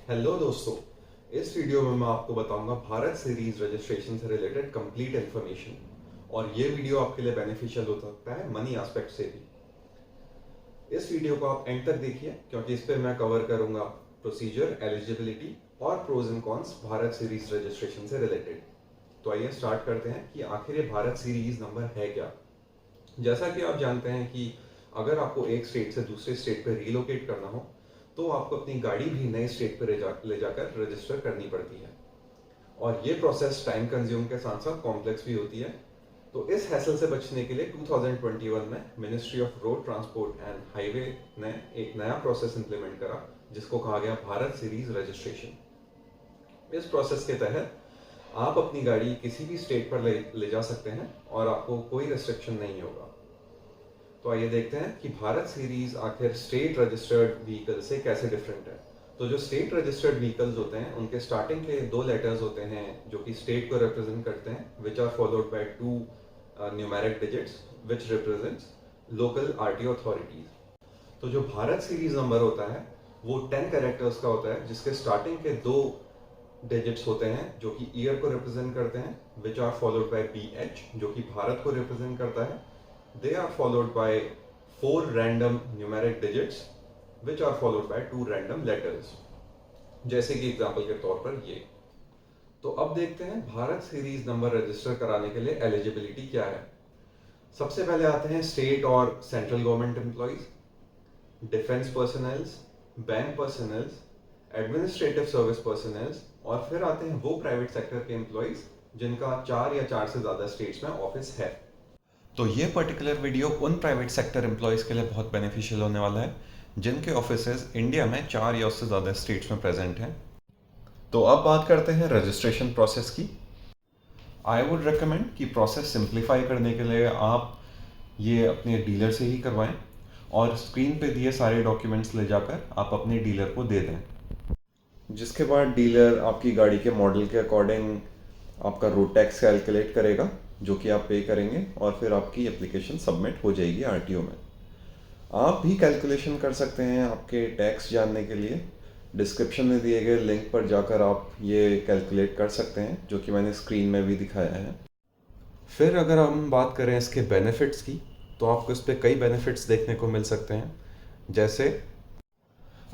Hello दोस्तों, इस video में मैं आपको बताऊंगा भारत सीरीज रजिस्ट्रेशन से रिलेटेड कंप्लीट इन्फॉर्मेशन। और ये वीडियो आपके लिए बेनिफिशियल हो सकता है मनी एस्पेक्ट से भी। इस वीडियो को आप एंड तक देखिए क्योंकि इस पे मैं कवर करूंगा प्रोसीजर, एलिजिबिलिटी और pros and cons Bharat series registration से रिलेटेड। तो आइए स्टार्ट करते हैं कि आखिर ये भारत सीरीज नंबर है क्या। जैसा कि आप जानते हैं कि अगर आपको एक स्टेट से दूसरे स्टेट पे रिलोकेट करना हो तो आपको अपनी गाड़ी भी नए स्टेट पे ले जाकर रजिस्टर करनी पड़ती है। और ये प्रोसेस टाइम कंज्यूम के साथ साथ कॉम्प्लेक्स भी होती है। तो इस हैसल से बचने के लिए 2021 में ministry of road transport and highway ने एक नया प्रोसेस इंप्लीमेंट करा जिसको कहा गया भारत सीरीज रजिस्ट्रेशन। इस प्रोसेस के तहत आप अपनी गाड़ी किसी भी स्टेट पर ले जा सकते हैं और आपको कोई रेस्ट्रिक्शन नहीं होगा। तो आइए देखते हैं कि भारत सीरीज आखिर स्टेट रजिस्टर्ड व्हीकल से कैसे डिफरेंट है। तो जो स्टेट रजिस्टर्ड व्हीकल्स होते हैं उनके स्टार्टिंग के दो लेटर्स होते हैं जो कि स्टेट को रिप्रेजेंट करते हैं, which are followed by two numeric digits which represents local RTO authorities. तो जो भारत सीरीज नंबर होता है वो 10 कैरेक्टर्स का होता है जिसके स्टार्टिंग के दो डिजिट्स होते हैं जो कि ईयर को रिप्रेजेंट करते हैं, which are followed by BH जो कि भारत को रिप्रेजेंट करता है। They are followed by 4 random numeric digits which are followed by 2 random letters, जैसे कि एग्जाम्पल के तौर पर ये। तो अब देखते हैं भारत सीरीज नंबर रजिस्टर कराने के लिए एलिजिबिलिटी क्या है। सबसे पहले आते हैं स्टेट और central government employees, defence personnels, bank personnels, administrative service personnels और फिर आते हैं वो प्राइवेट सेक्टर के एम्प्लॉइज जिनका 4 या 4 से ज़्यादा स्टेट्स में ऑफिस है। तो ये पर्टिकुलर वीडियो उन प्राइवेट सेक्टर एम्प्लॉयज़ के लिए बहुत बेनिफिशियल होने वाला है जिनके ऑफिसेज इंडिया में 4 या उससे ज़्यादा स्टेट्स में प्रेजेंट हैं। तो अब बात करते हैं रजिस्ट्रेशन प्रोसेस की। आई वुड रिकमेंड कि प्रोसेस सिंप्लीफाई करने के लिए आप ये अपने डीलर से ही करवाएं और स्क्रीन पे दिए सारे डॉक्यूमेंट्स ले जाकर आप अपने डीलर को दे दें, जिसके बाद डीलर आपकी गाड़ी के मॉडल के अकॉर्डिंग आपका रोड टैक्स कैलकुलेट करेगा जो कि आप पे करेंगे और फिर आपकी एप्लीकेशन सबमिट हो जाएगी आरटीओ में। आप भी कैलकुलेशन कर सकते हैं आपके टैक्स जानने के लिए। डिस्क्रिप्शन में दिए गए लिंक पर जाकर आप ये कैलकुलेट कर सकते हैं जो कि मैंने स्क्रीन में भी दिखाया है। फिर अगर हम बात करें इसके बेनिफिट्स की तो आपको इस पर कई बेनिफिट्स देखने को मिल सकते हैं, जैसे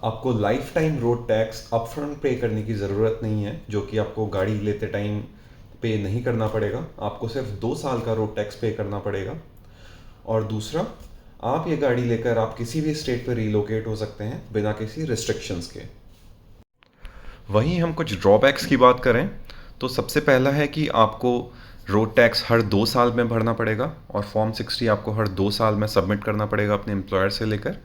आपको life time road tax upfront पे करने की ज़रूरत नहीं है जो कि आपको गाड़ी लेते टाइम पे नहीं करना पड़ेगा। आपको सिर्फ 2 साल का रोड टैक्स पे करना पड़ेगा। और दूसरा, आप ये गाड़ी लेकर आप किसी भी स्टेट पर रिलोकेट हो सकते हैं बिना किसी रिस्ट्रिक्शंस के। वहीं हम कुछ ड्रॉबैक्स की बात करें तो सबसे पहला है कि आपको रोड टैक्स हर 2 साल में भरना पड़ेगा और फॉर्म 60 आपको हर 2 साल में सबमिट करना पड़ेगा अपने एम्प्लॉयर से लेकर।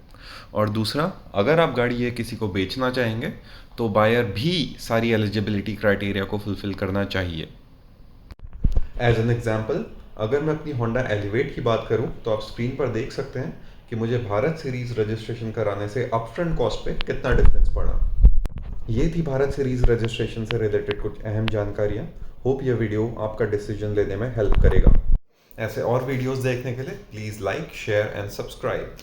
और दूसरा, अगर आप गाड़ी ये किसी को बेचना चाहेंगे तो बायर भी सारी एलिजिबिलिटी क्राइटेरिया को फुलफिल करना चाहिए। एज एन एग्जाम्पल, अगर मैं अपनी होंडा एलिवेट की बात करूं तो आप स्क्रीन पर देख सकते हैं कि मुझे भारत सीरीज रजिस्ट्रेशन कराने से अपफ्रंट कॉस्ट पे कितना डिफरेंस पड़ा। ये थी भारत सीरीज रजिस्ट्रेशन से रिलेटेड कुछ अहम जानकारियाँ। होप ये वीडियो आपका डिसीजन लेने में हेल्प करेगा। ऐसे और वीडियोस देखने के लिए please like, share and subscribe.